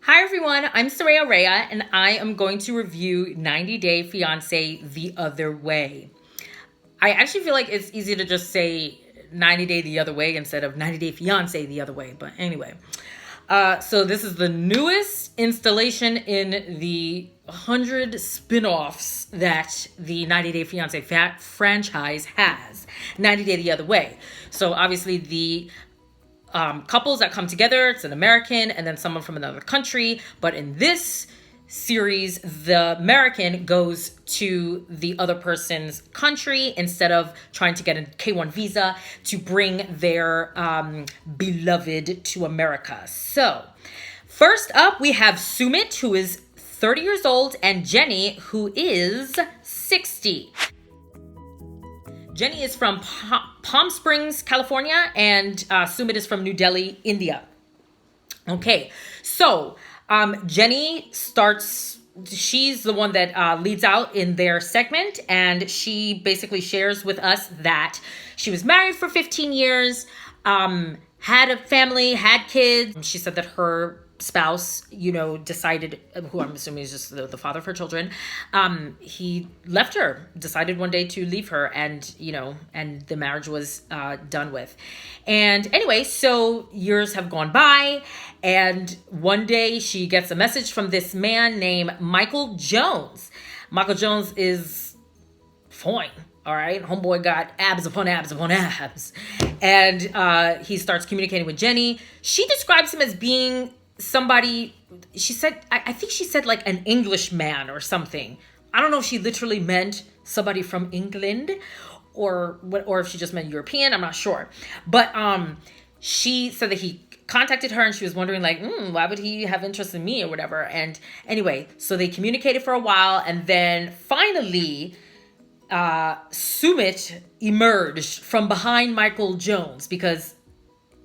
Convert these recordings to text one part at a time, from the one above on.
Hi everyone, I'm Soraya Rhea and I am going to review 90 Day Fiancé the Other Way. I actually feel like it's easy to just say 90 Day the Other Way instead of 90 Day Fiancé the Other Way, but anyway. So this is the newest installation in the 100 spin-offs that the 90 Day Fiancé franchise has. 90 Day the Other Way. So obviously the couples that come together, it's an American and then someone from another country. But in this series, the American goes to the other person's country instead of trying to get a K1 visa to bring their beloved to America. So first up, we have Sumit, who is 30 years old, and Jenny, who is 60. Jenny is from Palm Springs, California, and Sumit is from New Delhi, India. Okay, so Jenny starts, she's the one that leads out in their segment, and she basically shares with us that she was married for 15 years, had a family, had kids. She said that her spouse, decided, who I'm assuming is just the father of her children, he left her, decided one day to leave her, and and the marriage was done with. And anyway, so years have gone by, and one day she gets a message from this man named Michael Jones. Michael Jones is fine. All right, homeboy got abs upon abs upon abs, and he starts communicating with Jenny. She describes him as being somebody, she said, I think she said like an Englishman or something. I don't know if she literally meant somebody from England or if she just meant European. I'm not sure. But she said that he contacted her and she was wondering like, why would he have interest in me or whatever? And anyway, so they communicated for a while, and then finally Sumit emerged from behind Michael Jones because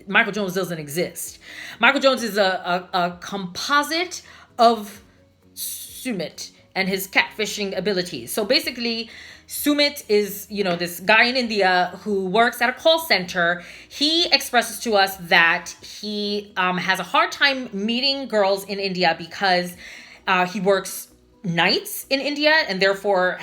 Michael Jones doesn't exist. Michael Jones is a composite of Sumit and his catfishing abilities. So basically, Sumit is, this guy in India who works at a call center. He expresses to us that he has a hard time meeting girls in India because he works nights in India and therefore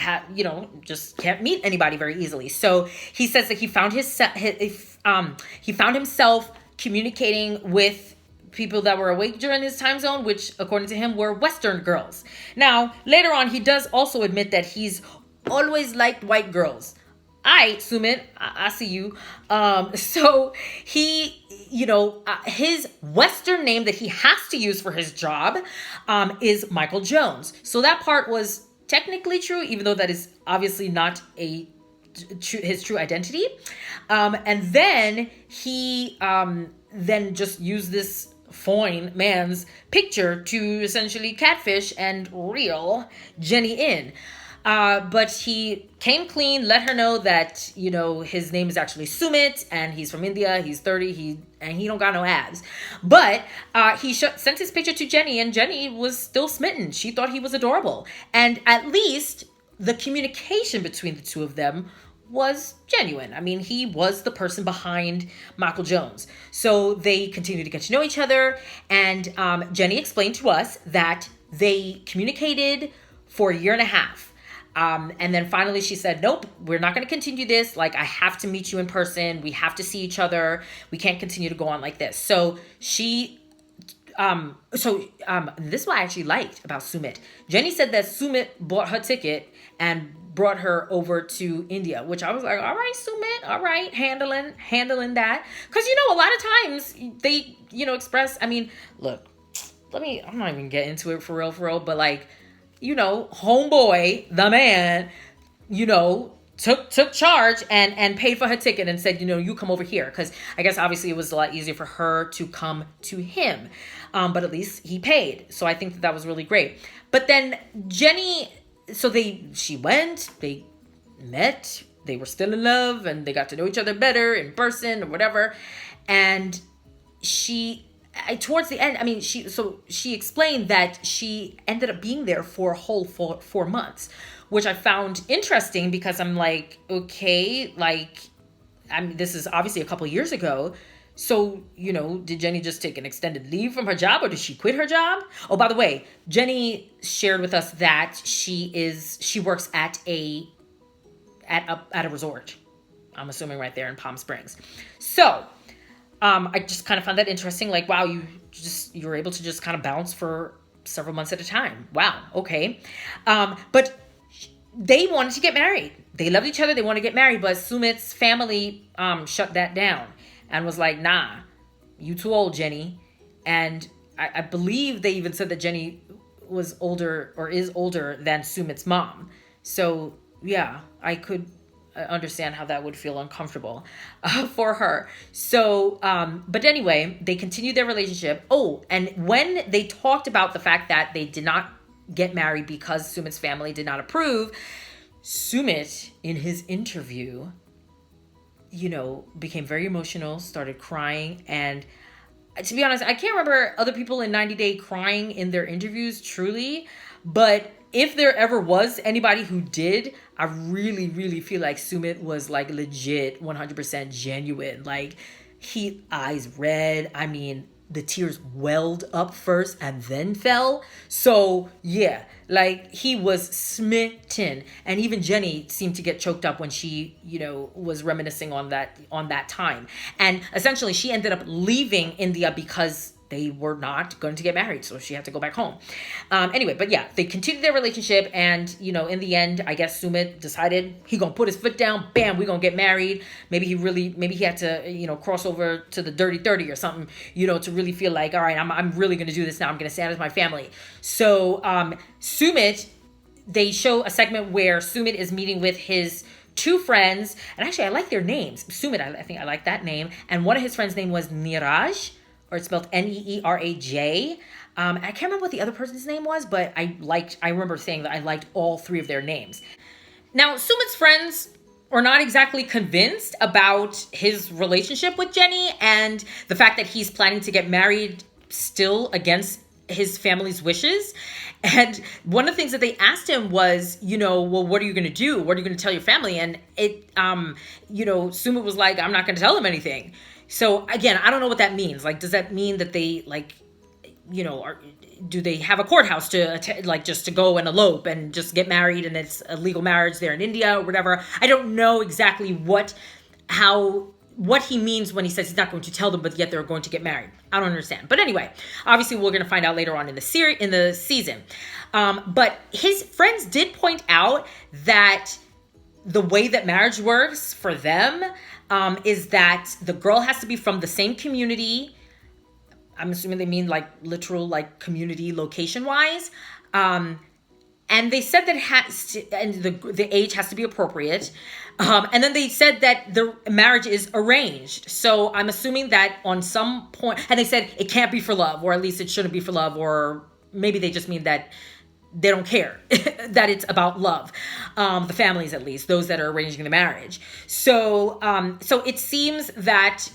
just can't meet anybody very easily. So he says that he found he found himself communicating with people that were awake during his time zone, which according to him were Western girls. Now, later on, he does also admit that he's always liked white girls. Sumit, I see you. So he, his Western name that he has to use for his job is Michael Jones. So that part was technically true, even though that is obviously not his true identity. And then he then just used this fine man's picture to essentially catfish and reel Jenny in. But he came clean, let her know that, his name is actually Sumit and he's from India, he's 30, he don't got no abs. But he sent his picture to Jenny, and Jenny was still smitten. She thought he was adorable. And at least the communication between the two of them was genuine. I mean, he was the person behind Michael Jones. So they continued to get to know each other. And Jenny explained to us that they communicated for a year and a half. And then finally she said, nope, we're not going to continue this. Like, I have to meet you in person. We have to see each other. We can't continue to go on like this. So this is what I actually liked about Sumit. Jenny said that Sumit bought her ticket and brought her over to India, which I was like, all right, Sumit, all right, handling that. Because, a lot of times they, express, I mean, look, I'm not even getting into it for real, but like, homeboy, the man, took charge and paid for her ticket and said, you come over here. Because I guess obviously it was a lot easier for her to come to him. But at least he paid. So I think that was really great. But then Jenny, so she went, they met, they were still in love, and they got to know each other better in person or whatever. And towards the end, I mean, she explained that she ended up being there for a whole 4 months, which I found interesting because I'm like, okay, like, I mean, this is obviously a couple years ago. So, did Jenny just take an extended leave from her job, or did she quit her job? Oh, by the way, Jenny shared with us that she works at a resort. I'm assuming right there in Palm Springs. So, I just kind of found that interesting. Like, wow, you were able to just kind of bounce for several months at a time. Wow, okay. But they wanted to get married. They loved each other. They wanted to get married, but Sumit's family shut that down and was like, nah, you too old, Jenny. And I believe they even said that Jenny was older or is older than Sumit's mom. So yeah, I could understand how that would feel uncomfortable for her. So, but anyway, they continued their relationship. Oh, and when they talked about the fact that they did not get married because Sumit's family did not approve, Sumit, in his interview, became very emotional, started crying. And to be honest, I can't remember other people in 90 Day crying in their interviews truly, but if there ever was anybody who did, I really, really feel like Sumit was like legit 100% genuine. Like, eyes red. I mean, the tears welled up first and then fell. So yeah, like he was smitten. And even Jenny seemed to get choked up when she, was reminiscing on that time. And essentially she ended up leaving India because they were not going to get married, so she had to go back home. Anyway, but yeah, they continued their relationship, and in the end, I guess Sumit decided he gonna put his foot down. Bam, we gonna get married. Maybe he had to cross over to the dirty 30 or something, to really feel like, all right, I'm really gonna do this now. I'm gonna stand with my family. So Sumit, they show a segment where Sumit is meeting with his two friends, and actually I like their names. Sumit, I think I like that name, and one of his friends' name was Neeraj, or it's spelled Neeraj. I can't remember what the other person's name was, but I remember saying that I liked all three of their names. Now, Sumit's friends were not exactly convinced about his relationship with Jenny and the fact that he's planning to get married still against his family's wishes. And one of the things that they asked him was, well, what are you going to do? What are you going to tell your family? And Sumit was like, I'm not going to tell them anything. So again, I don't know what that means. Like, does that mean that they do they have a courthouse just to go and elope and just get married and it's a legal marriage there in India or whatever? I don't know exactly what he means when he says he's not going to tell them, but yet they're going to get married. I don't understand. But anyway, obviously we're going to find out later on in the season. But his friends did point out that the way that marriage works for them is that the girl has to be from the same community. I'm assuming they mean like literal, like community location wise. And they said that and the age has to be appropriate. And then they said that the marriage is arranged. So I'm assuming that on some point, and they said it can't be for love, or at least it shouldn't be for love, or maybe they just mean that they don't care that it's about love. The families, at least, those that are arranging the marriage. So it seems that,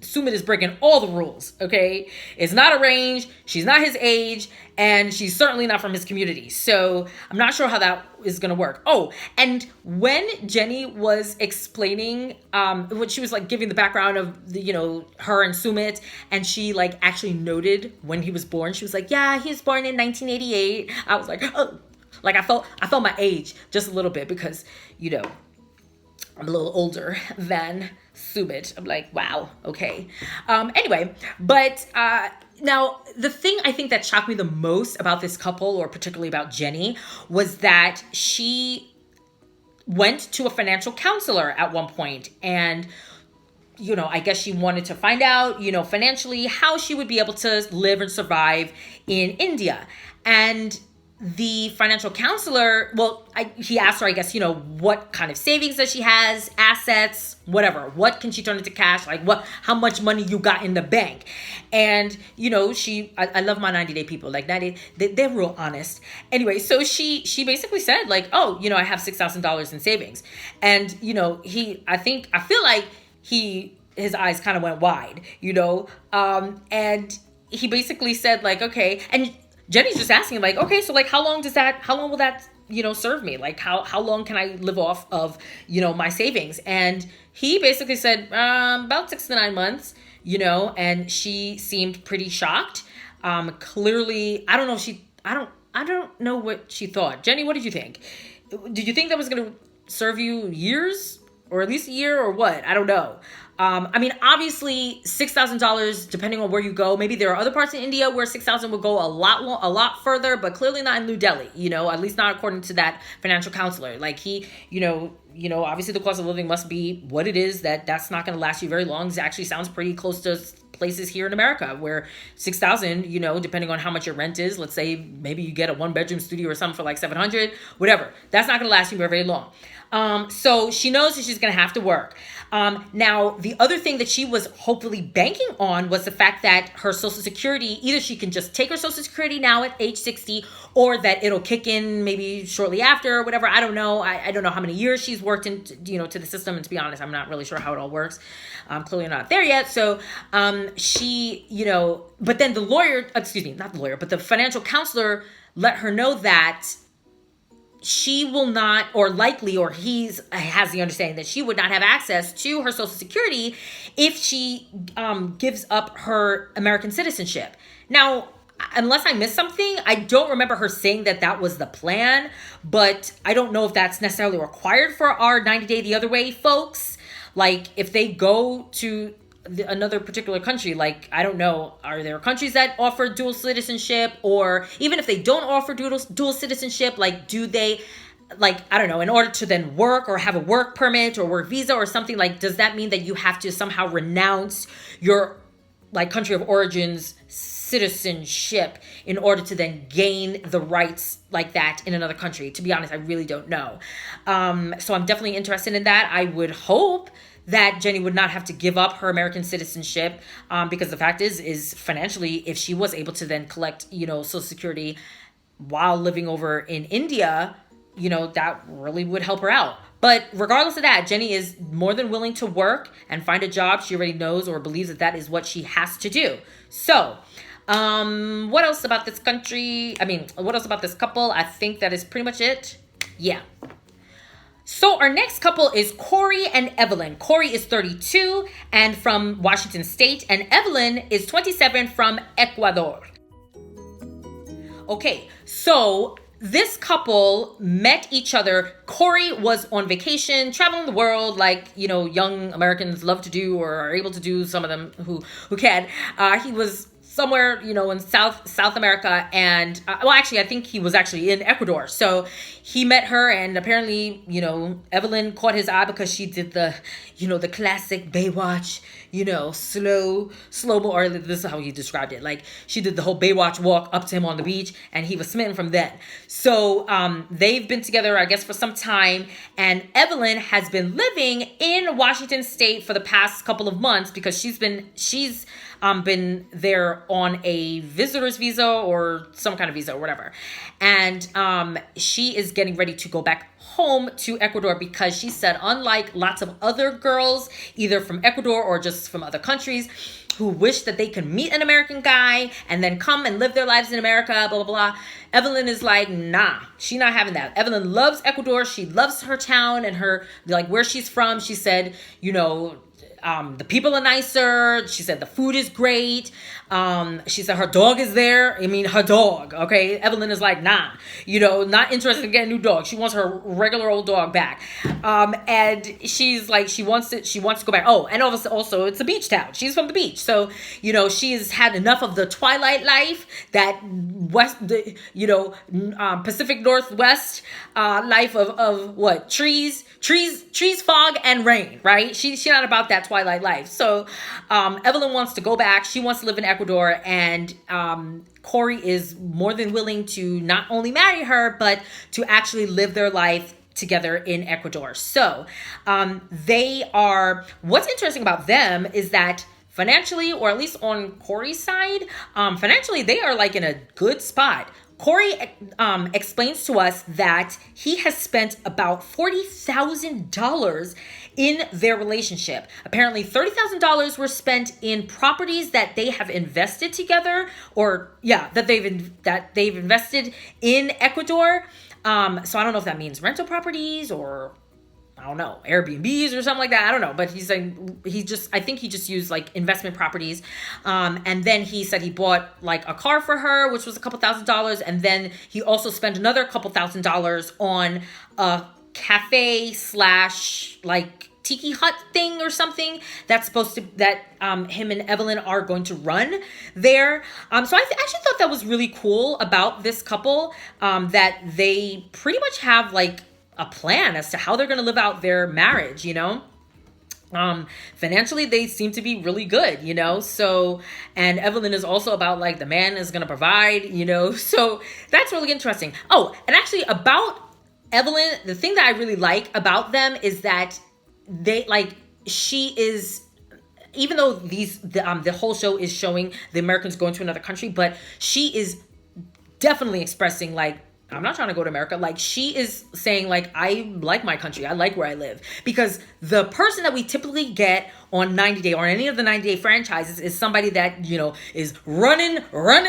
Sumit is breaking all the rules, okay? It's not arranged, she's not his age, and she's certainly not from his community. So I'm not sure how that is going to work. Oh, and when Jenny was explaining, when she was like giving the background of the, her and Sumit, and she like actually noted when he was born, she was like, yeah, he was born in 1988. I was like, oh, like I felt my age just a little bit because, I'm a little older than Sumit. I'm like, wow, okay. Anyway, but now the thing I think that shocked me the most about this couple, or particularly about Jenny, was that she went to a financial counselor at one point, and I guess she wanted to find out, financially how she would be able to live and survive in India. And the financial counselor, he asked her, I guess, what kind of savings that she has, assets, whatever. What can she turn into cash? Like how much money you got in the bank? And, I love my 90 Day people. Like 90, they're real honest. Anyway, so she basically said like, oh, I have $6,000 in savings. And, I feel like his eyes kind of went wide, and he basically said like, okay. And Jenny's just asking, like, okay, so like, how long will that, serve me? Like, how long can I live off of, my savings? And he basically said, about 6 to 9 months, and she seemed pretty shocked. Clearly, I don't know if I don't know what she thought. Jenny, what did you think? Did you think that was going to serve you years, or at least a year, or what? I don't know. I mean, obviously, $6,000, depending on where you go. Maybe there are other parts in India where 6,000 would go a lot further, but clearly not in New Delhi. At least not according to that financial counselor. Like he, obviously the cost of living must be what it is. That's not going to last you very long. It actually sounds pretty close to places here in America where 6,000, depending on how much your rent is. Let's say maybe you get a 1-bedroom studio or something for like 700, whatever. That's not going to last you very, very long. So she knows that she's going to have to work. Now, the other thing that she was hopefully banking on was the fact that her Social Security, either she can just take her Social Security now at age 60, or that it'll kick in maybe shortly after or whatever. I don't know. I don't know how many years she's worked into, to the system. And to be honest, I'm not really sure how it all works. I'm clearly not there yet. So, she, but then the financial counselor let her know that she will not, or likely, or has the understanding that she would not have access to her Social Security if she gives up her American citizenship. Now, unless I missed something, I don't remember her saying that was the plan, but I don't know if that's necessarily required for our 90-day the other way folks. Like, if they go to another particular country, like, I don't know, are there countries that offer dual citizenship? Or even if they don't offer dual citizenship, like, do they, like, I don't know, in order to then work or have a work permit or work visa or something, like, does that mean that you have to somehow renounce your, like, country of origin's citizenship in order to then gain the rights like that in another country? To be honest, I really don't know. So I'm definitely interested in that. I would hope that Jenny would not have to give up her American citizenship, because the fact is financially, if she was able to then collect, Social Security while living over in India, that really would help her out. But regardless of that, Jenny is more than willing to work and find a job. She already knows or believes that is what she has to do. So, what else about this country? What else about this couple? I think that is pretty much it. Yeah. So our next couple is Corey and Evelyn. Corey is 32 and from Washington State, and Evelyn is 27 from Ecuador. Okay, so this couple met each other. Corey was on vacation, traveling the world like, young Americans love to do or are able to do, some of them who can. He was somewhere, in South America, and actually, I think he was actually in Ecuador. So he met her, and apparently, Evelyn caught his eye because she did the, the classic Baywatch, slow-mo, or this is how he described it. Like, she did the whole Baywatch walk up to him on the beach, and he was smitten from then. So they've been together, I guess, for some time, and Evelyn has been living in Washington State for the past couple of months because she's been there on a visitor's visa or some kind of visa or whatever. And she is getting ready to go back home to Ecuador because she said, unlike lots of other girls, either from Ecuador or just from other countries, who wish that they could meet an American guy and then come and live their lives in America, blah, blah, blah. Evelyn is like, nah, she's not having that. Evelyn loves Ecuador. She loves her town and her, like, where she's from. She said, the people are nicer. She said the food is great. She said her dog is there. Her dog, okay? Evelyn is like, nah, not interested in getting a new dog. She wants her regular old dog back. And she's like, she wants to go back. Oh, and also it's a beach town. She's from the beach. So, she's had enough of the twilight life, that Pacific Northwest life of what? Trees, fog, and rain, right? She's not about that twilight life. So Evelyn wants to go back. She wants to live in Ecuador, and Corey is more than willing to not only marry her, but to actually live their life together in Ecuador. So what's interesting about them is that financially, or at least on Corey's side, financially, they are like in a good spot. Corey explains to us that he has spent about $40,000 in their relationship. Apparently, $30,000 were spent in properties that they have invested together, that they've invested in Ecuador. So I don't know if that means rental properties or, I don't know, Airbnbs or something like that. I don't know. But he's like, I think he just used like investment properties. And then he said he bought like a car for her, which was a couple $1,000s. And then he also spent another couple $1,000s on a cafe / like tiki hut thing or something that him and Evelyn are going to run there. So I actually thought that was really cool about this couple, that they pretty much have like a plan as to how they're going to live out their marriage, financially they seem to be really good, so, and Evelyn is also about like the man is going to provide, so that's really interesting. Oh, and actually about Evelyn, the thing that I really like about them is that she is, even though the whole show is showing the Americans going to another country, but she is definitely expressing like, I'm not trying to go to America. Like, she is saying, like, I like my country. I like where I live. Because the person that we typically get on 90 Day or any of the 90 Day franchises is somebody that, is running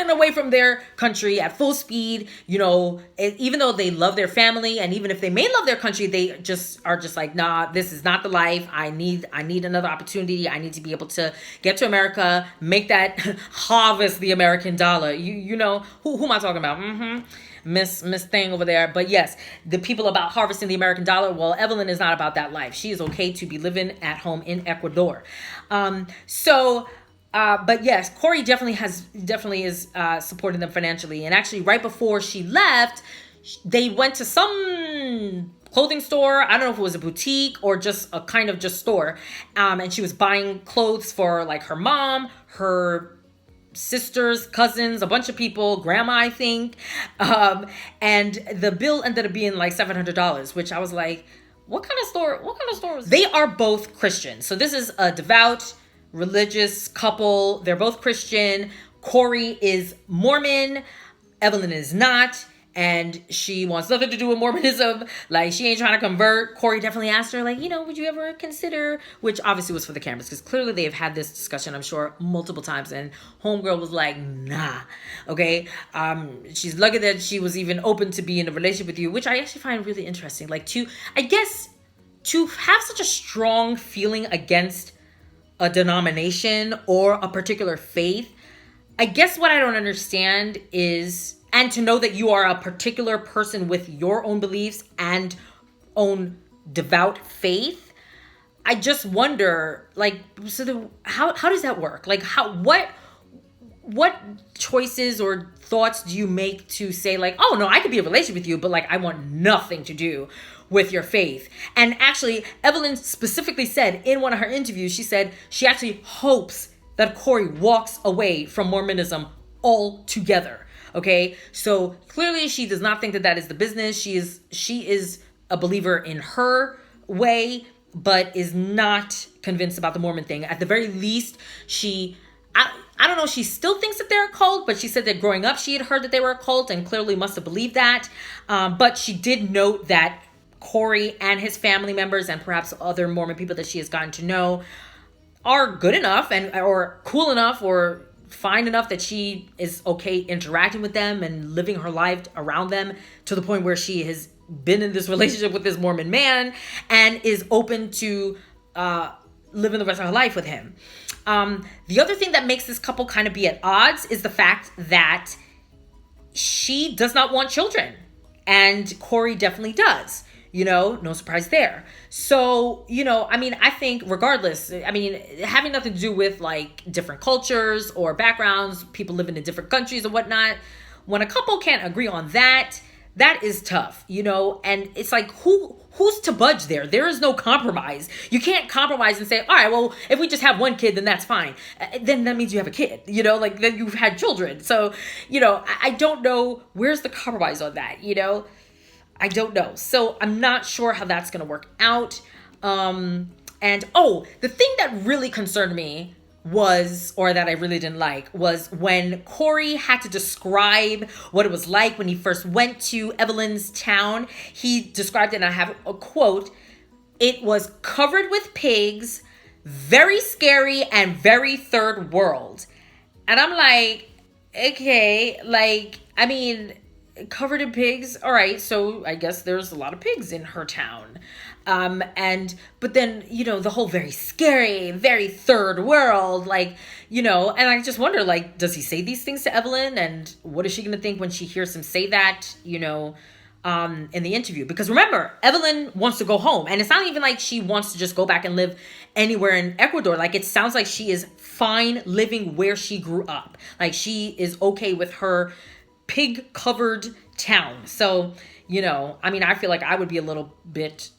away from their country at full speed, even though they love their family. And even if they may love their country, they just are just like, nah, this is not the life. I need another opportunity. I need to be able to get to America, make that harvest the American dollar. You know, who am I talking about? Miss Thing over there. But yes, the people about harvesting the American dollar. Well, Evelyn is not about that life. She is okay to be living at home in Ecuador. But yes, Corey definitely is supporting them financially. And actually, right before she left, they went to some clothing store. I don't know if it was a boutique or just a kind of just store. And she was buying clothes for like her mom, her sisters, cousins, a bunch of people, grandma, I think. And the bill ended up being like $700, which I was like, what kind of store was They are both Christian. So this is a devout, religious couple. They're both Christian. Corey is Mormon. Evelyn is not. And she wants nothing to do with Mormonism. Like, she ain't trying to convert. Corey definitely asked her, like, would you ever consider, which obviously was for the cameras, because clearly they have had this discussion, I'm sure, multiple times. And homegirl was like, nah. Okay. She's lucky that she was even open to be in a relationship with you, which I actually find really interesting. Like, to have such a strong feeling against a denomination or a particular faith, I guess what I don't understand is, and to know that you are a particular person with your own beliefs and own devout faith, I just wonder, like, how does that work? Like, what choices or thoughts do you make to say, like, oh no, I could be in a relationship with you, but like, I want nothing to do with your faith? And actually, Evelyn specifically said in one of her interviews, she said she actually hopes that Corey walks away from Mormonism altogether. Okay, so clearly she does not think that is the business. She is a believer in her way, but is not convinced about the Mormon thing. At the very least, I don't know, she still thinks that they're a cult, but she said that growing up she had heard that they were a cult and clearly must have believed that. But she did note that Corey and his family members and perhaps other Mormon people that she has gotten to know are good enough or cool enough or fine enough that she is okay interacting with them and living her life around them, to the point where she has been in this relationship with this Mormon man and is open to living the rest of her life with him. The other thing that makes this couple kind of be at odds is the fact that she does not want children and Corey definitely does. No surprise there. So, I think regardless, having nothing to do with like different cultures or backgrounds, people living in different countries and whatnot, when a couple can't agree on that is tough, and it's like, who's to budge there? There is no compromise. You can't compromise and say, all right, well, if we just have one kid, then that's fine. Then that means you have a kid, like then you've had children. So, I don't know, where's the compromise on that, I don't know. So I'm not sure how that's going to work out. The thing that really concerned me was, or that I really didn't like, was when Corey had to describe what it was like when he first went to Evelyn's town. He described it, and I have a quote: "It was covered with pigs, very scary, and very third world." And I'm like, okay, like, I mean, covered in pigs. All right, so I guess there's a lot of pigs in her town. But then, the whole very scary, very third world, like, and I just wonder, like, does he say these things to Evelyn? And what is she going to think when she hears him say that, in the interview? Because remember, Evelyn wants to go home, and it's not even like she wants to just go back and live anywhere in Ecuador. Like, it sounds like she is fine living where she grew up. Like, she is okay with her pig covered town. So, I mean, I feel like I would be a little bit,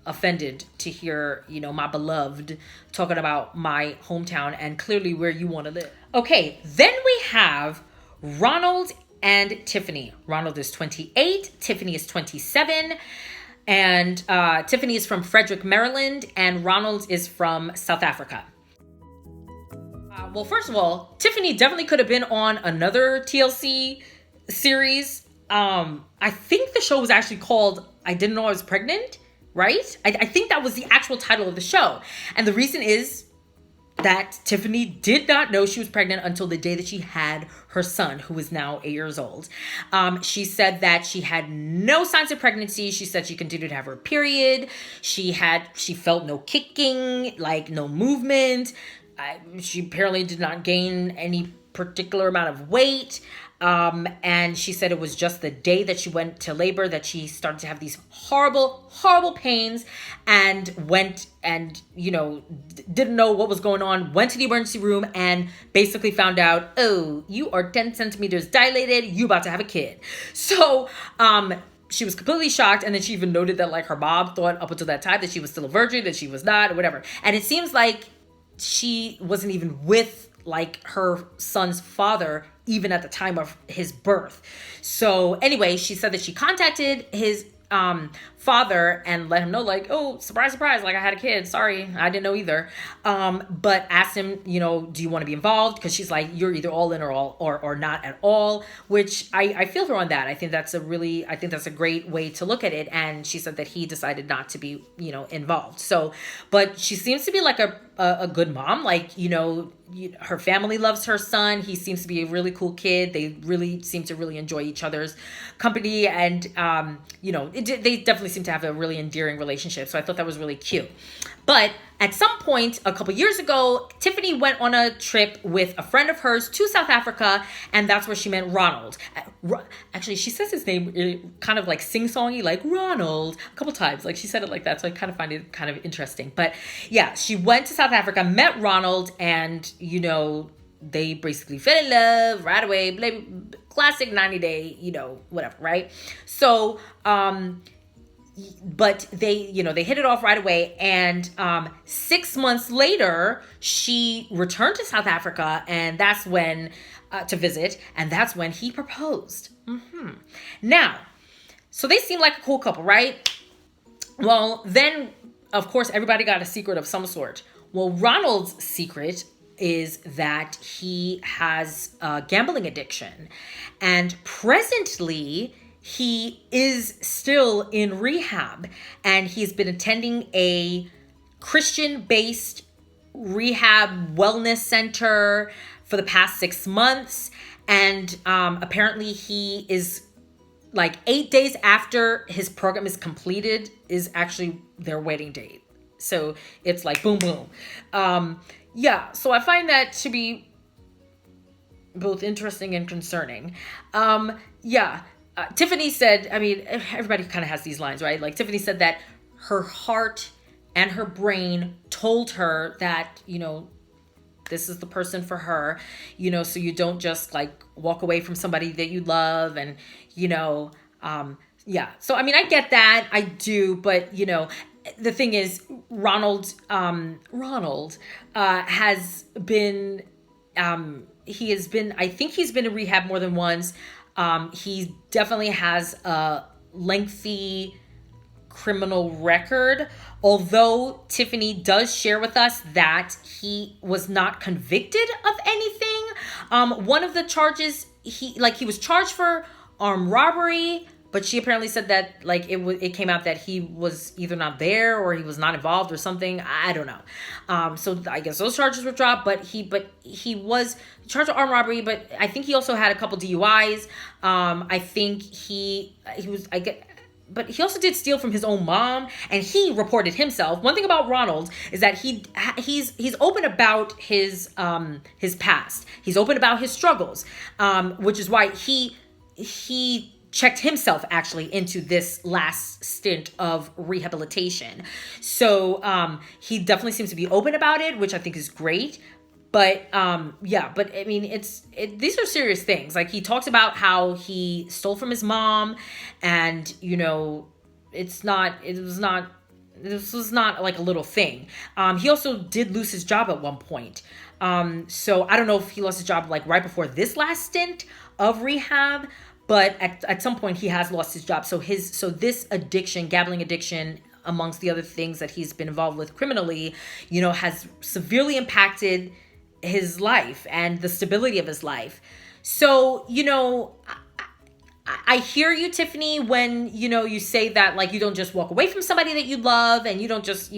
offended to hear, my beloved talking about my hometown and clearly where you want to live. Okay, then we have Ronald and Tiffany. Ronald is 28, Tiffany is 27, and Tiffany is from Frederick, Maryland, and Ronald is from South Africa. Well, first of all, Tiffany definitely could have been on another TLC series. I think the show was actually called I Didn't Know I Was Pregnant, right? I think that was the actual title of the show. And the reason is that Tiffany did not know she was pregnant until the day that she had her son, who is now 8 years old. She said that she had no signs of pregnancy. She said she continued to have her period. She felt no kicking, like no movement. She apparently did not gain any particular amount of weight. And she said it was just the day that she went to labor that she started to have these horrible, horrible pains, and went and, didn't know what was going on, went to the emergency room and basically found out, oh, you are 10 centimeters dilated. You about to have a kid. So, she was completely shocked. And then she even noted that, like, her mom thought up until that time that she was still a virgin, that she was not, or whatever. And it seems like she wasn't even with, like, her son's father even at the time of his birth. So anyway, she said that she contacted his father and let him know, like, oh, surprise, surprise, like, I had a kid. Sorry, I didn't know either. But asked him, do you want to be involved? Because she's like, you're either all in or not at all, which I feel her on that. I think that's a great way to look at it. And she said that he decided not to be, involved. So, but she seems to be like a good mom. Like, her family loves her son. He seems to be a really cool kid. They really seem to really enjoy each other's company. And, they definitely seem to have a really endearing relationship. So I thought that was really cute. But at some point, a couple years ago, Tiffany went on a trip with a friend of hers to South Africa, and that's where she met Ronald. Actually, she says his name kind of like sing-songy, like Ronald, a couple times. Like, she said it like that, so I kind of find it kind of interesting. But yeah, she went to South Africa, met Ronald, and, they basically fell in love right away. Classic 90-day, whatever, right? So, but they hit it off right away. And 6 months later, she returned to South Africa, and that's when, to visit, and that's when he proposed. Now, so they seem like a cool couple, right? Well, then, of course, everybody got a secret of some sort. Well, Ronald's secret is that he has a gambling addiction. And presently, he is still in rehab. And he's been attending a Christian-based rehab wellness center for the past 6 months. And apparently he is, like, 8 days after his program is completed is actually their wedding date. So it's like boom, boom. Yeah, so I find that to be both interesting and concerning. Tiffany said, I mean, everybody kind of has these lines, right? Like, Tiffany said that her heart and her brain told her that, this is the person for her, so you don't just, like, walk away from somebody that you love. And, so, I mean, I get that. I do. But, the thing is, Ronald has been, I think he's been in rehab more than once. He definitely has a lengthy criminal record, although Tiffany does share with us that he was not convicted of anything. One of the charges, he was charged for armed robbery, but she apparently said that like it came out that he was either not there or he was not involved or something. I don't know. So I guess those charges were dropped, but he was charged with armed robbery, but I think he also had a couple DUIs. I think he was, I get, but he also did steal from his own mom, and he reported himself. One thing about Ronald is that he's open about his past. He's open about his struggles, which is why he checked himself actually into this last stint of rehabilitation. So he definitely seems to be open about it, which I think is great. But but I mean, these are serious things. Like, he talks about how he stole from his mom, and this was not like a little thing. He also did lose his job at one point. So I don't know if he lost his job like right before this last stint of rehab, but at some point he has lost his job. So this addiction, gambling addiction, amongst the other things that he's been involved with criminally, has severely impacted his life and the stability of his life. So, I hear you, Tiffany, when, you say that, like, you don't just walk away from somebody that you love, and you don't just,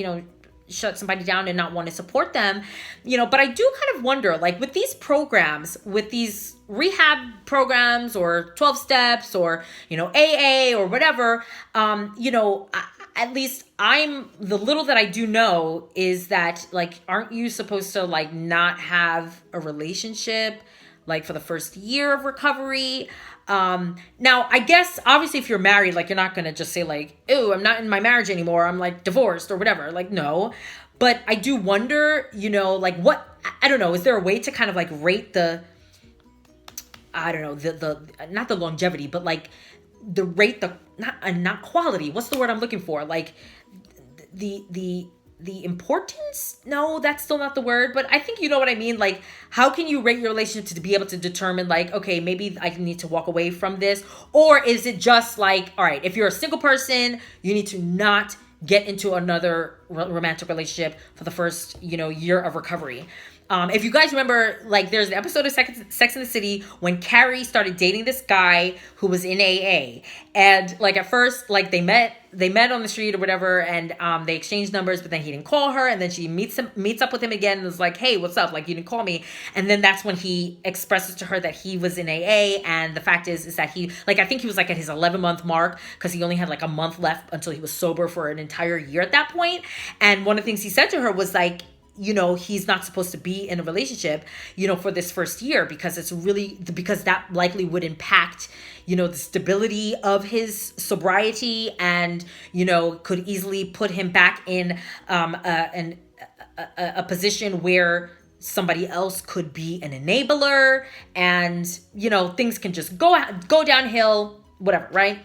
shut somebody down and not want to support them, but I do kind of wonder, like, with these programs, with these rehab programs or 12 steps or, AA or whatever, at least the little that I do know is that, like, aren't you supposed to, like, not have a relationship, like, for the first year of recovery? Now, I guess, obviously, if you're married, like, you're not going to just say, like, ew, I'm not in my marriage anymore, I'm, like, divorced or whatever. Like, no. But I do wonder, like, I don't know, is there a way to kind of, like, rate I don't know, the not the longevity, but, like, not quality. What's the word I'm looking for? Like, the importance? No, that's still not the word, but I think you know what I mean. Like, how can you rate your relationship to be able to determine, like, okay, maybe I need to walk away from this? Or is it just like, all right, if you're a single person, you need to not get into another romantic relationship for the first, year of recovery. If you guys remember, like, there's an episode of Sex and the City when Carrie started dating this guy who was in AA. And, like, at first, like, they met on the street or whatever, and they exchanged numbers, but then he didn't call her, and then she meets up with him again and was like, hey, what's up? Like, you didn't call me. And then that's when he expresses to her that he was in AA, and the fact is that he, like, I think he was, like, at his 11-month mark, because he only had, like, a month left until he was sober for an entire year at that point. And one of the things he said to her was, like, he's not supposed to be in a relationship, for this first year, because because that likely would impact, the stability of his sobriety, and, could easily put him back in a position where somebody else could be an enabler, and, things can just go downhill, whatever, right?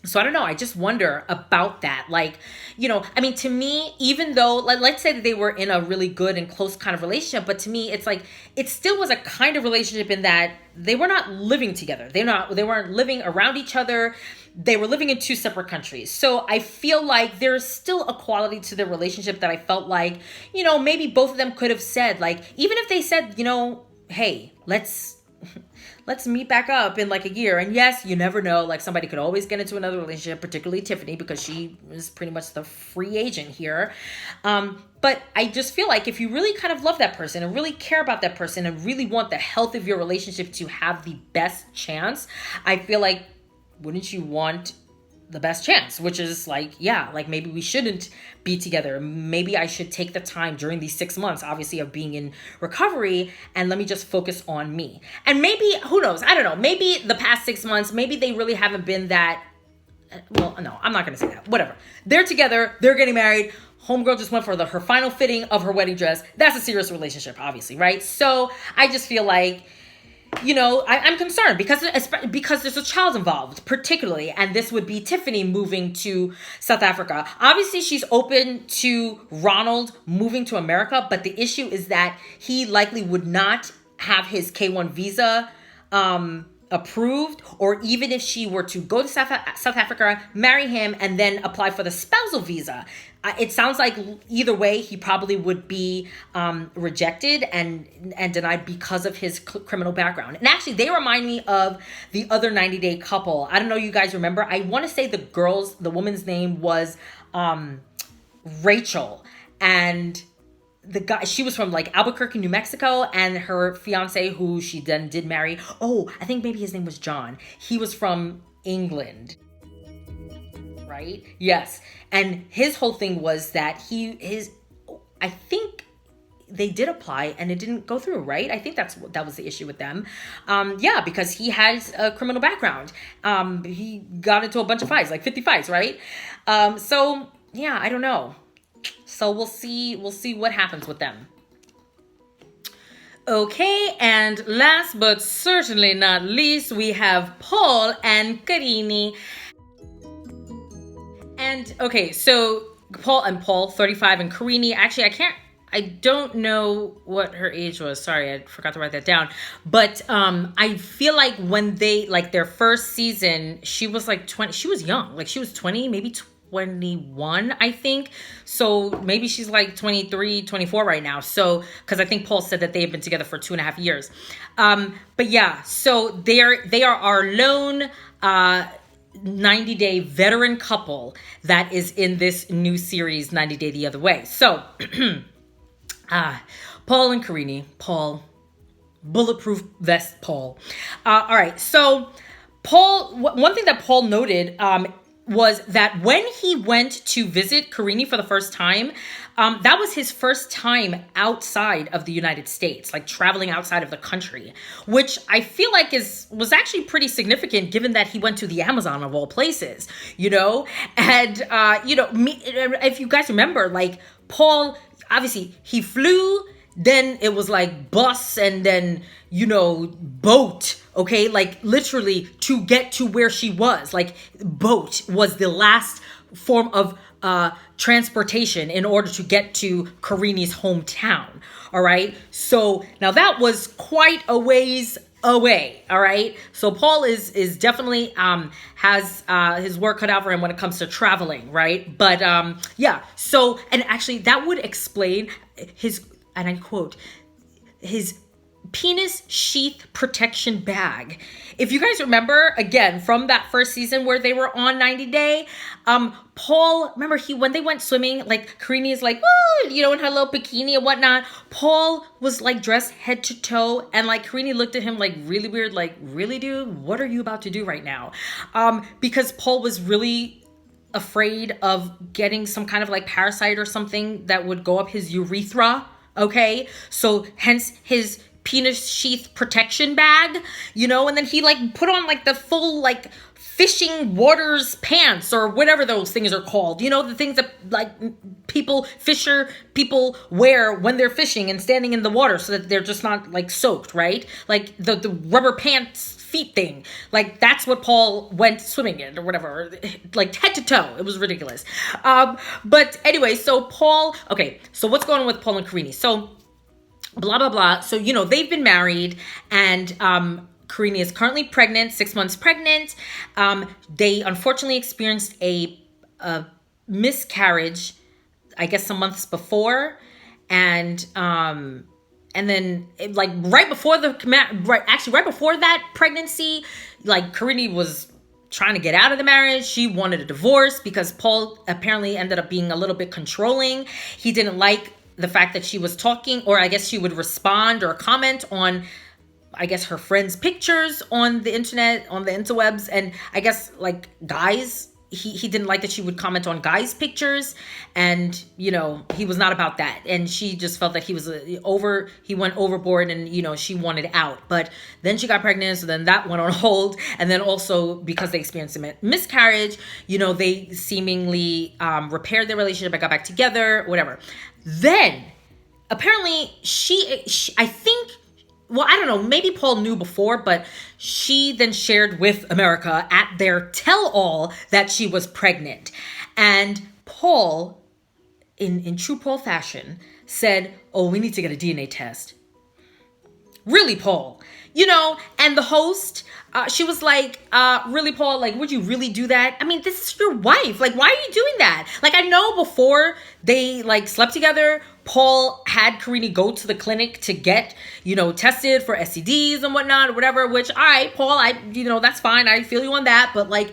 So I don't know. I just wonder about that. Like, I mean, to me, even though, like, let's say that they were in a really good and close kind of relationship, but to me, it's like, it still was a kind of relationship in that they were not living together. They weren't living around each other. They were living in two separate countries. So I feel like there's still a quality to the relationship that I felt like, maybe both of them could have said, like, even if they said, hey, let's meet back up in like a year. And yes, you never know. Like, somebody could always get into another relationship, particularly Tiffany, because she is pretty much the free agent here. But I just feel like if you really kind of love that person and really care about that person and really want the health of your relationship to have the best chance, I feel like, wouldn't you want the best chance, which is like, yeah, like, maybe we shouldn't be together. Maybe I should take the time during these 6 months, obviously, of being in recovery, and let me just focus on me. And maybe, who knows? I don't know. Maybe the past 6 months, maybe they really haven't been that, well, no, I'm not going to say that. Whatever. They're together. They're getting married. Homegirl just went for her final fitting of her wedding dress. That's a serious relationship, obviously, right? So I just feel like, I'm concerned because there's a child involved, particularly, and this would be Tiffany moving to South Africa. Obviously, she's open to Ronald moving to America, but the issue is that he likely would not have his K-1 visa approved, or even if she were to go to South Africa, marry him, and then apply for the spousal visa. It sounds like either way, he probably would be rejected and denied because of his criminal background. And actually, they remind me of the other 90-day couple. I don't know, you guys remember? I want to say the woman's name was Rachel, and the guy, she was from like Albuquerque, New Mexico, and her fiance, who she then did marry, I think maybe his name was John. He was from England, right? Yes. And his whole thing was that I think they did apply and it didn't go through, right? I think that was the issue with them. Yeah, because he has a criminal background. He got into a bunch of fights, like 50 fights, right? So yeah, I don't know. So we'll see what happens with them. Okay, and last but certainly not least, we have Paul and Karini. And okay, so Paul, 35, and Karini, actually I don't know what her age was. Sorry, I forgot to write that down. But I feel like when they, like their first season, she was like 20, she was young. Like she was 20, maybe 21, I think. So maybe she's like 23, 24 right now. So, because I think Paul said that they've been together for 2.5 years. But yeah, so they are our lone 90-day veteran couple that is in this new series, 90 Day the Other Way. So, Paul and Karini. Paul, bulletproof vest Paul. All right, so Paul, one thing that Paul noted was that when he went to visit Karini for the first time, that was his first time outside of the United States, like traveling outside of the country, which I feel like was actually pretty significant given that he went to the Amazon of all places, you know? And, if you guys remember, like Paul, obviously he flew, then it was like bus and then, boat, okay? Like literally to get to where she was, like boat was the last form of transportation in order to get to Karini's hometown, all right? So now that was quite a ways away, all right? So Paul is definitely has his work cut out for him when it comes to traveling, right? But yeah, so, and actually that would explain his, and I quote, his penis sheath protection bag. If you guys remember, again, from that first season where they were on 90 Day, Paul, remember when they went swimming, like Karini is like, oh, in her little bikini and whatnot. Paul was like dressed head to toe, and like Karini looked at him like really weird, like, really, dude, what are you about to do right now? Because Paul was really afraid of getting some kind of like parasite or something that would go up his urethra. Okay, so hence his penis sheath protection bag, and then he like put on like the full like fishing waters pants or whatever those things are called, the things that like people wear when they're fishing and standing in the water so that they're just not like soaked, right? Like the rubber pants feet thing, like that's what Paul went swimming in or whatever, like head to toe. It was ridiculous. But anyway, so Paul, okay, so what's going on with Paul and Karini? So blah blah blah. So they've been married, and Karini is currently pregnant, 6 months pregnant. They unfortunately experienced a miscarriage, I guess some months before, and then like right before that pregnancy, like Karini was trying to get out of the marriage. She wanted a divorce because Paul apparently ended up being a little bit controlling. He didn't like the fact that she was talking, or I guess she would respond or comment on, I guess, her friends' pictures on the internet, on the interwebs. And I guess like guys, he didn't like that she would comment on guys' pictures, and he was not about that. And she just felt that he was he went overboard, and she wanted out. But then she got pregnant, so then that went on hold. And then also because they experienced a miscarriage, they seemingly repaired their relationship and got back together, whatever. Then apparently she I think, well, I don't know, maybe Paul knew before, but she then shared with America at their tell-all that she was pregnant. And Paul, in true Paul fashion, said, oh, we need to get a DNA test. Really, Paul? And the host, she was like, really, Paul, like, would you really do that? I mean, this is your wife. Like, why are you doing that? Like, I know before they like slept together, Paul had Karine go to the clinic to get, tested for STDs and whatnot or whatever, which Paul, that's fine. I feel you on that. But like,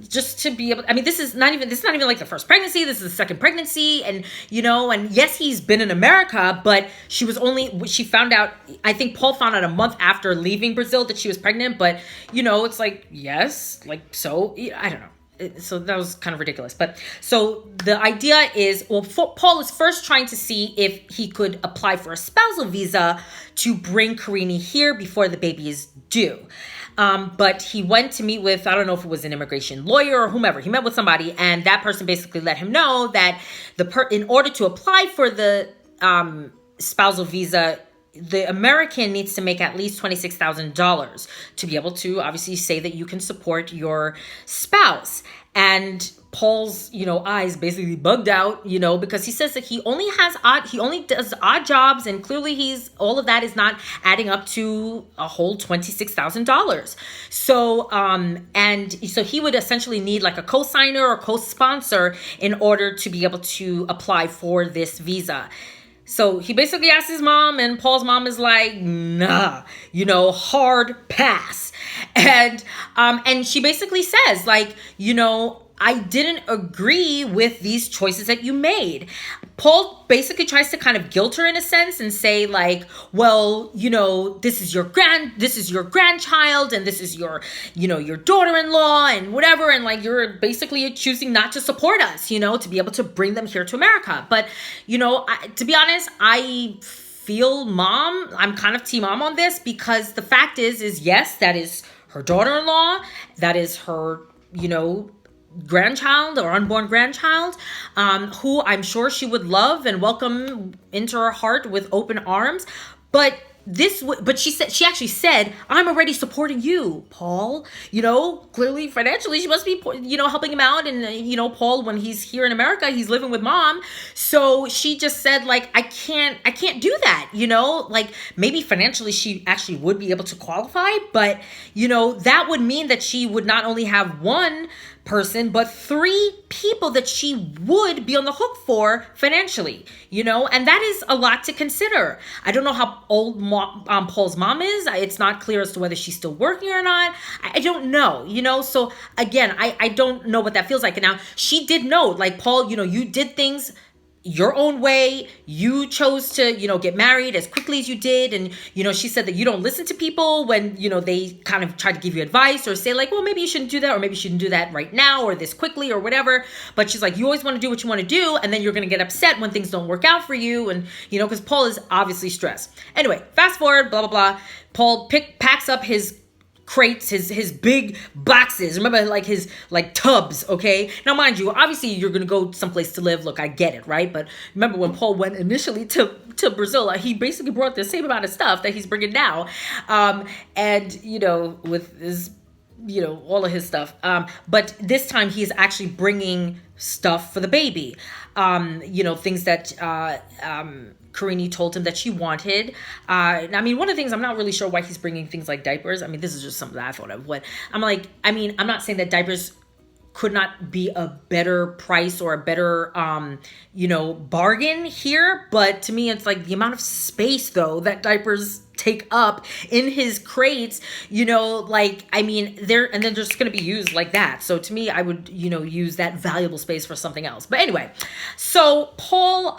just to be able, I mean, this is not even like the first pregnancy. This is the second pregnancy. And, and yes, he's been in America, but she found out, I think Paul found out a month after leaving Brazil that she was pregnant. But, it's like, yes, like, so I don't know. So that was kind of ridiculous. But so the idea is, well, Paul is first trying to see if he could apply for a spousal visa to bring Karine here before the baby is due. But he went to meet with, I don't know if it was an immigration lawyer or whomever. He met with somebody, and that person basically let him know that in order to apply for the spousal visa, the American needs to make at least $26,000 to be able to obviously say that you can support your spouse. And Paul's, eyes basically bugged out, because he says that he only does odd jobs, and clearly all of that is not adding up to a whole $26,000. So, and so he would essentially need like a co-signer or co-sponsor in order to be able to apply for this visa. So he basically asked his mom, and Paul's mom is like, nah, hard pass. And she basically says, like, I didn't agree with these choices that you made. Paul basically tries to kind of guilt her in a sense and say like, well, this is your grandchild, and this is your daughter-in-law and whatever. And like, you're basically choosing not to support us, to be able to bring them here to America. But, to be honest, I feel mom. I'm kind of team mom on this, because the fact is yes, that is her daughter-in-law. That is her, grandchild or unborn grandchild, who I'm sure she would love and welcome into her heart with open arms. But she actually said, I'm already supporting you, Paul. Clearly financially she must be, helping him out. And, Paul, when he's here in America, he's living with mom. So she just said like, I can't do that. Like maybe financially she actually would be able to qualify, but, that would mean that she would not only have one person, but 3 people that she would be on the hook for financially, and that is a lot to consider. I don't know how old Paul's mom is. It's not clear as to whether she's still working or not. I don't know, so again, I don't know what that feels like. And now she did know, like, Paul, you did things your own way. You chose to, get married as quickly as you did. And, she said that you don't listen to people when, they kind of try to give you advice or say like, well, maybe you shouldn't do that, or maybe you shouldn't do that right now or this quickly or whatever. But she's like, you always want to do what you want to do. And then you're going to get upset when things don't work out for you. And, because Paul is obviously stressed. Anyway, fast forward, blah, blah, blah. Paul packs up his crates, his big boxes. Remember, like his like tubs, okay? Now, mind you, obviously you're gonna go someplace to live. Look, I get it, right? But remember when Paul went initially to Brazil, he basically brought the same amount of stuff that he's bringing now, and with his, all of his stuff. But this time he's actually bringing stuff for the baby. Things that Karine told him that she wanted. I mean, one of the things, I'm not really sure why he's bringing things like diapers. I mean, this is just something that I thought of. What I'm like, I mean, I'm not saying that diapers could not be a better price or a better, bargain here. But to me, it's like the amount of space, though, that diapers take up in his crates, I mean, and then just going to be used like that. So to me, I would, use that valuable space for something else. But anyway, so Paul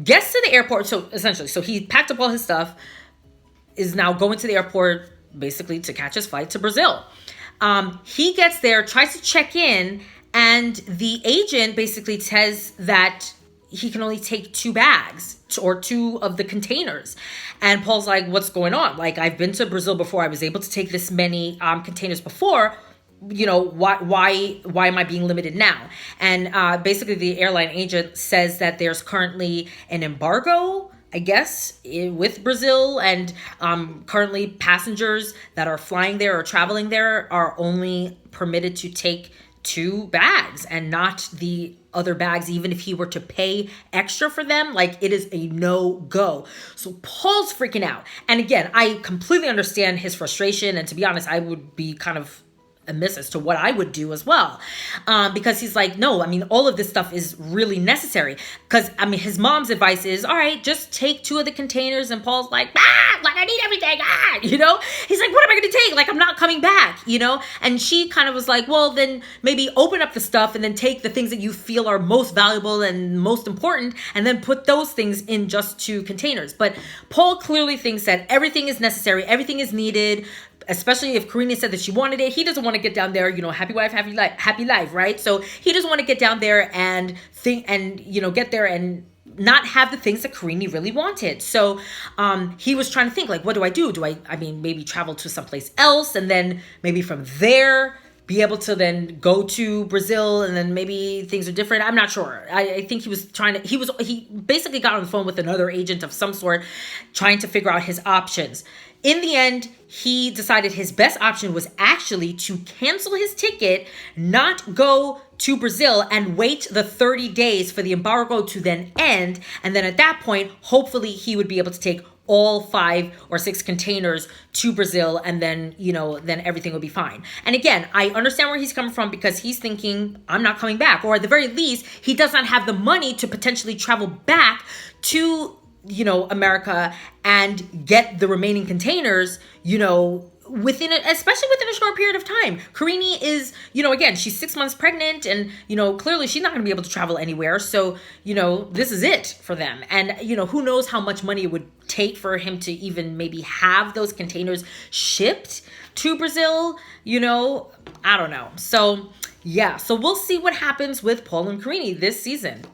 gets to the airport. So essentially, he packed up all his stuff, is now going to the airport basically to catch his flight to Brazil. He gets there, tries to check in, and the agent basically says that he can only take 2 bags or 2 of the containers. And Paul's like, what's going on? Like, I've been to Brazil before. I was able to take this many containers before. Why am I being limited now? And basically the airline agent says that there's currently an embargo, I guess, with Brazil, and currently passengers that are flying there or traveling there are only permitted to take 2 bags and not the other bags, even if he were to pay extra for them. Like, it is a no-go. So Paul's freaking out. And again, I completely understand his frustration. And to be honest, I would be kind of amiss as to what I would do as well. Because he's like, no, I mean, all of this stuff is really necessary. Because, I mean, his mom's advice is, all right, just take 2 of the containers. And Paul's like, like, I need everything, you know? He's like, what am I going to take? Like, I'm not coming back, you know? And she kind of was like, well, then maybe open up the stuff and then take the things that you feel are most valuable and most important, and then put those things in just 2 containers. But Paul clearly thinks that everything is necessary, everything is needed, especially if Karina said that she wanted it. He doesn't want to get down there, you know, happy wife, happy life, right? So he doesn't want to get down there and think and, you know, get there and not have the things that Karina really wanted. So he was trying to think, like, what do I do? I mean, maybe travel to someplace else and then maybe from there be able to then go to Brazil, and then maybe things are different. I'm not sure. I think he basically got on the phone with another agent of some sort, trying to figure out his options. In the end, he decided his best option was actually to cancel his ticket, not go to Brazil, and wait the 30 days for the embargo to then end. And then at that point, hopefully he would be able to take all 5 or 6 containers to Brazil, and then, you know, then everything will be fine. And again, I understand where he's coming from, because he's thinking, I'm not coming back. Or at the very least, he does not have the money to potentially travel back to, you know, America and get the remaining containers, you know, especially within a short period of time. Karine is, you know, again, she's 6 months pregnant, and, you know, clearly she's not going to be able to travel anywhere. So, you know, this is it for them. And, you know, who knows how much money it would take for him to even maybe have those containers shipped to Brazil, you know, I don't know. So, yeah, so we'll see what happens with Paul and Karine this season.